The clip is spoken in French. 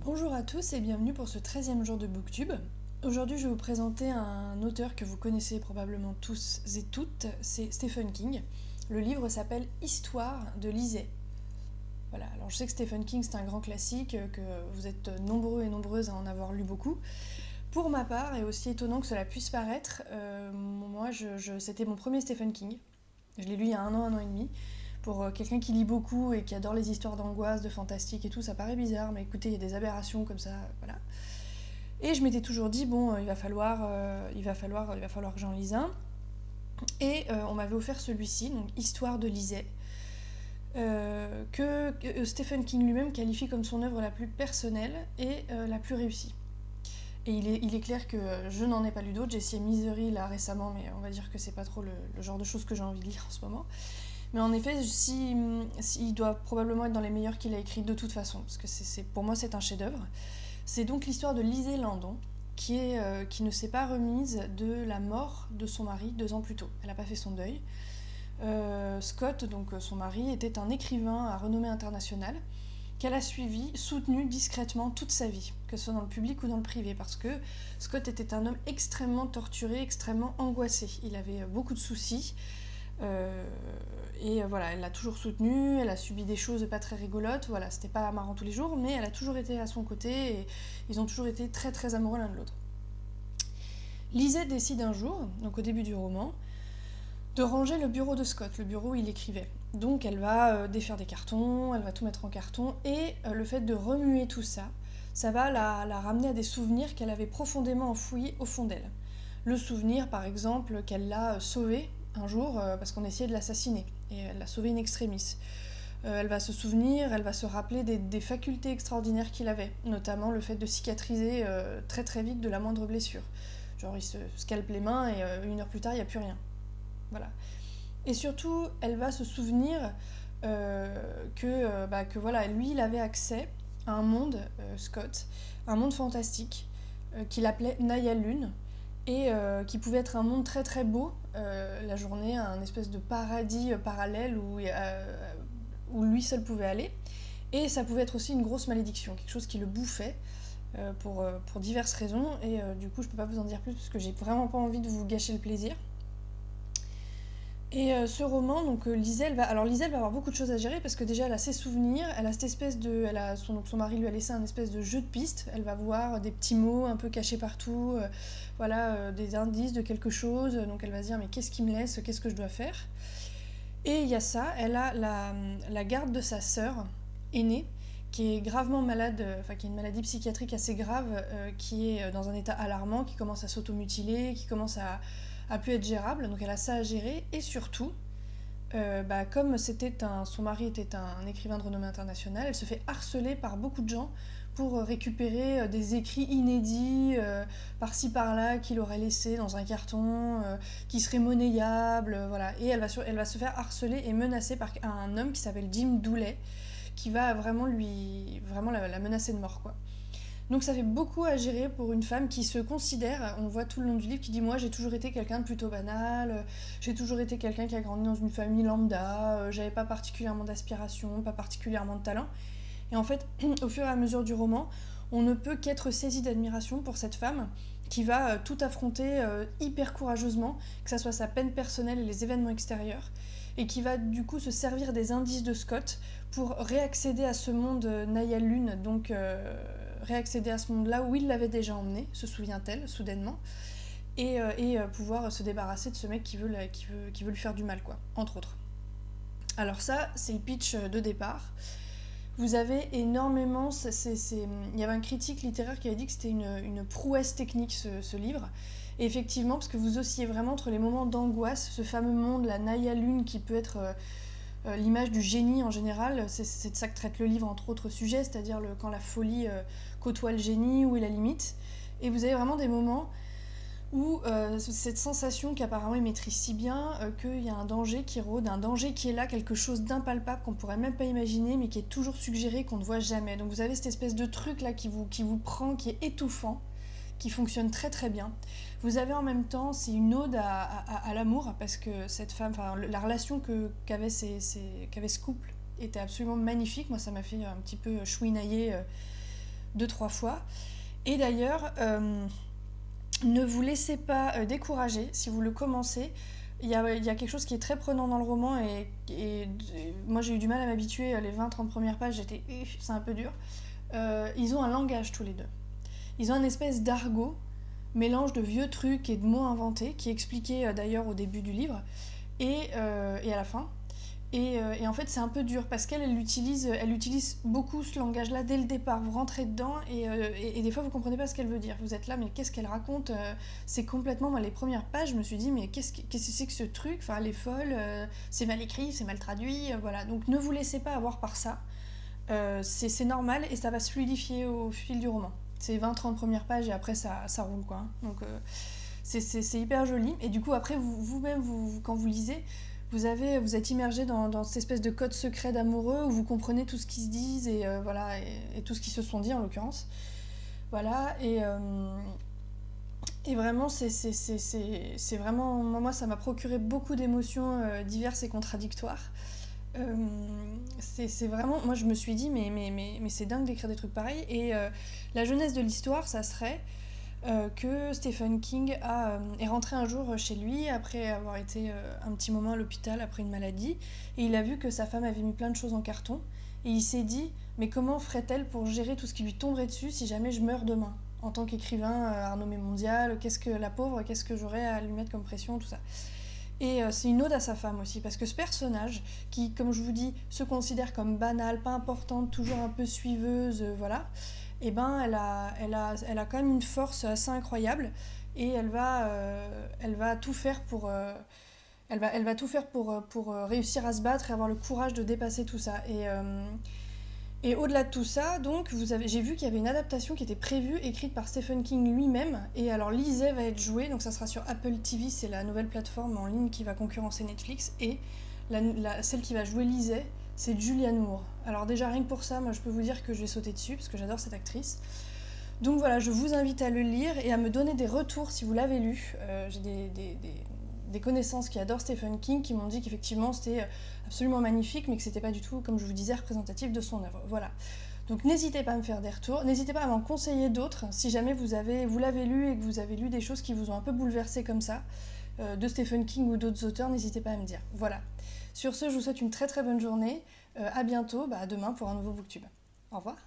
Bonjour à tous et bienvenue pour ce 13e jour de Booktube. Aujourd'hui je vais vous présenter un auteur que vous connaissez probablement tous et toutes, c'est Stephen King. Le livre s'appelle Histoire de Lisée. Voilà, alors je sais que Stephen King c'est un grand classique, que vous êtes nombreux et nombreuses à en avoir lu beaucoup. Pour ma part, et aussi étonnant que cela puisse paraître, c'était mon premier Stephen King. Je l'ai lu il y a un an et demi. Pour quelqu'un qui lit beaucoup et qui adore les histoires d'angoisse, de fantastique et tout, ça paraît bizarre, mais écoutez, il y a des aberrations comme ça, voilà. Et je m'étais toujours dit, bon, il va falloir que j'en lise un. Et on m'avait offert celui-ci, donc Histoire de Lisée, que Stephen King lui-même qualifie comme son œuvre la plus personnelle et la plus réussie. Et il est clair que je n'en ai pas lu d'autres. J'ai essayé Misery là récemment, mais on va dire que c'est pas trop le genre de choses que j'ai envie de lire en ce moment. Mais en effet, il doit probablement être dans les meilleurs qu'il a écrits de toute façon, parce que pour moi c'est un chef-d'œuvre. C'est donc l'histoire de Lysée Landon, qui ne s'est pas remise de la mort de son mari 2 ans plus tôt. Elle n'a pas fait son deuil. Scott, donc son mari, était un écrivain à renommée internationale qu'elle a suivi, soutenu discrètement toute sa vie, que ce soit dans le public ou dans le privé, parce que Scott était un homme extrêmement torturé, extrêmement angoissé. Il avait beaucoup de soucis. Voilà, elle l'a toujours soutenu, elle a subi des choses pas très rigolotes, voilà, c'était pas marrant tous les jours, mais elle a toujours été à son côté et ils ont toujours été très très amoureux l'un de l'autre. Lysée décide un jour, donc au début du roman, de ranger le bureau de Scott, le bureau où il écrivait. Donc elle va défaire des cartons, elle va tout mettre en carton, et le fait de remuer tout ça, ça va la ramener à des souvenirs qu'elle avait profondément enfouis au fond d'elle. Le souvenir, par exemple, qu'elle l'a sauvé un jour parce qu'on essayait de l'assassiner, et elle l'a sauvé in extremis. Elle va se souvenir, elle va se rappeler des facultés extraordinaires qu'il avait, notamment le fait de cicatriser très très vite de la moindre blessure. Genre il se scalpe les mains et 1 heure plus tard il n'y a plus rien. Voilà. Et surtout, elle va se souvenir que voilà, lui, il avait accès à un monde, Scott, un monde fantastique, qu'il appelait Naya Lune, et qui pouvait être un monde très très beau, la journée, un espèce de paradis parallèle où lui seul pouvait aller. Et ça pouvait être aussi une grosse malédiction, quelque chose qui le bouffait pour diverses raisons, et du coup je peux pas vous en dire plus parce que j'ai vraiment pas envie de vous gâcher le plaisir. Et ce roman, donc Lysée, elle va avoir beaucoup de choses à gérer parce que déjà elle a ses souvenirs, elle a cette espèce de, donc son mari lui a laissé un espèce de jeu de pistes. Elle va voir des petits mots un peu cachés partout, des indices de quelque chose. Donc elle va se dire mais qu'est-ce qui me laisse, qu'est-ce que je dois faire. Et il y a ça, elle a la garde de sa sœur aînée qui est gravement malade, qui a une maladie psychiatrique assez grave, qui est dans un état alarmant, qui commence à s'automutiler, qui commence à plus être gérable, donc elle a ça à gérer, et surtout, comme son mari était un écrivain de renommée internationale, elle se fait harceler par beaucoup de gens pour récupérer des écrits inédits par-ci par-là qu'il aurait laissés dans un carton, qui seraient monnayables, voilà. Et elle va se faire harceler et menacer par un homme qui s'appelle Jim Dooley, qui va vraiment la menacer de mort, quoi. Donc ça fait beaucoup à gérer pour une femme qui se considère, on voit tout le long du livre, qui dit moi j'ai toujours été quelqu'un de plutôt banal, j'ai toujours été quelqu'un qui a grandi dans une famille lambda, j'avais pas particulièrement d'aspiration, pas particulièrement de talent. Et en fait, au fur et à mesure du roman, on ne peut qu'être saisi d'admiration pour cette femme qui va tout affronter hyper courageusement, que ce soit sa peine personnelle et les événements extérieurs, et qui va du coup se servir des indices de Scott pour réaccéder à ce monde Naya Lune, donc réaccéder à ce monde-là où il l'avait déjà emmené, se souvient-elle, soudainement, et pouvoir se débarrasser de ce mec qui veut lui faire du mal, quoi, entre autres. Alors ça, c'est le pitch de départ. Vous avez énormément... Il y avait un critique littéraire qui avait dit que c'était une prouesse technique, ce livre. Et effectivement, parce que vous oscillez vraiment entre les moments d'angoisse, ce fameux monde, la Naya Lune, qui peut être l'image du génie en général. C'est de ça que traite le livre, entre autres sujets, c'est-à-dire quand la folie côtoie le génie, où est la limite. Et vous avez vraiment des moments où cette sensation qu'apparemment il maîtrise si bien qu'il y a un danger qui rôde, un danger qui est là, quelque chose d'impalpable qu'on pourrait même pas imaginer, mais qui est toujours suggéré, qu'on ne voit jamais. Donc vous avez cette espèce de truc là qui vous prend, qui est étouffant, qui fonctionne très très bien. Vous avez en même temps, c'est une ode à l'amour, parce que cette femme, la relation qu'avait ce couple était absolument magnifique. Moi ça m'a fait un petit peu chouinailler 2-3 fois. Et d'ailleurs, ne vous laissez pas décourager si vous le commencez. Il y a quelque chose qui est très prenant dans le roman et moi j'ai eu du mal à m'habituer. Les 20-30 premières pages, c'est un peu dur. Ils ont un langage tous les deux. Ils ont une espèce d'argot, mélange de vieux trucs et de mots inventés, qui est expliqué d'ailleurs au début du livre et à la fin. Et en fait, c'est un peu dur parce elle utilise beaucoup ce langage-là dès le départ. Vous rentrez dedans et des fois, vous comprenez pas ce qu'elle veut dire. Vous êtes là, mais qu'est-ce qu'elle raconte? C'est complètement. Moi, les premières pages, je me suis dit, mais qu'est-ce que c'est que ce truc? Enfin, elle est folle, c'est mal écrit, c'est mal traduit, voilà. Donc, ne vous laissez pas avoir par ça. C'est normal et ça va se fluidifier au fil du roman. C'est 20-30 premières pages et après, ça roule, quoi. Donc, c'est hyper joli. Et du coup, après, vous-même, quand vous lisez, vous êtes immergé dans cette espèce de code secret d'amoureux où vous comprenez tout ce qu'ils se disent voilà, et tout ce qu'ils se sont dit en l'occurrence. Voilà, et vraiment, c'est vraiment. Moi, ça m'a procuré beaucoup d'émotions diverses et contradictoires. Euh, c'est vraiment. Moi, je me suis dit, mais c'est dingue d'écrire des trucs pareils. Et la jeunesse de l'histoire, ça serait que Stephen King est rentré un jour chez lui après avoir été un petit moment à l'hôpital après une maladie et il a vu que sa femme avait mis plein de choses en carton et il s'est dit mais comment ferait-elle pour gérer tout ce qui lui tomberait dessus si jamais je meurs demain en tant qu'écrivain à renommée mondiale, qu'est-ce que j'aurais à lui mettre comme pression, tout ça. Et c'est une ode à sa femme aussi, parce que ce personnage, qui, comme je vous dis, se considère comme banale, pas importante, toujours un peu suiveuse, voilà, et ben elle a quand même une force assez incroyable, et elle va tout faire pour... elle va tout faire pour réussir à se battre et avoir le courage de dépasser tout ça. Et au-delà de tout ça, donc, j'ai vu qu'il y avait une adaptation qui était prévue, écrite par Stephen King lui-même. Et alors, Lisey va être jouée, donc ça sera sur Apple TV, c'est la nouvelle plateforme en ligne qui va concurrencer Netflix. Et celle qui va jouer Lisey, c'est Julianne Moore. Alors déjà, rien que pour ça, moi je peux vous dire que je vais sauter dessus, parce que j'adore cette actrice. Donc voilà, je vous invite à le lire et à me donner des retours si vous l'avez lu. J'ai des connaissances qui adorent Stephen King qui m'ont dit qu'effectivement c'était absolument magnifique, mais que c'était pas du tout, comme je vous disais, représentatif de son œuvre. Voilà. Donc n'hésitez pas à me faire des retours, n'hésitez pas à m'en conseiller d'autres si jamais vous l'avez lu et que vous avez lu des choses qui vous ont un peu bouleversé comme ça, de Stephen King ou d'autres auteurs, n'hésitez pas à me dire. Voilà. Sur ce, je vous souhaite une très très bonne journée. À bientôt, à demain pour un nouveau Booktube. Au revoir.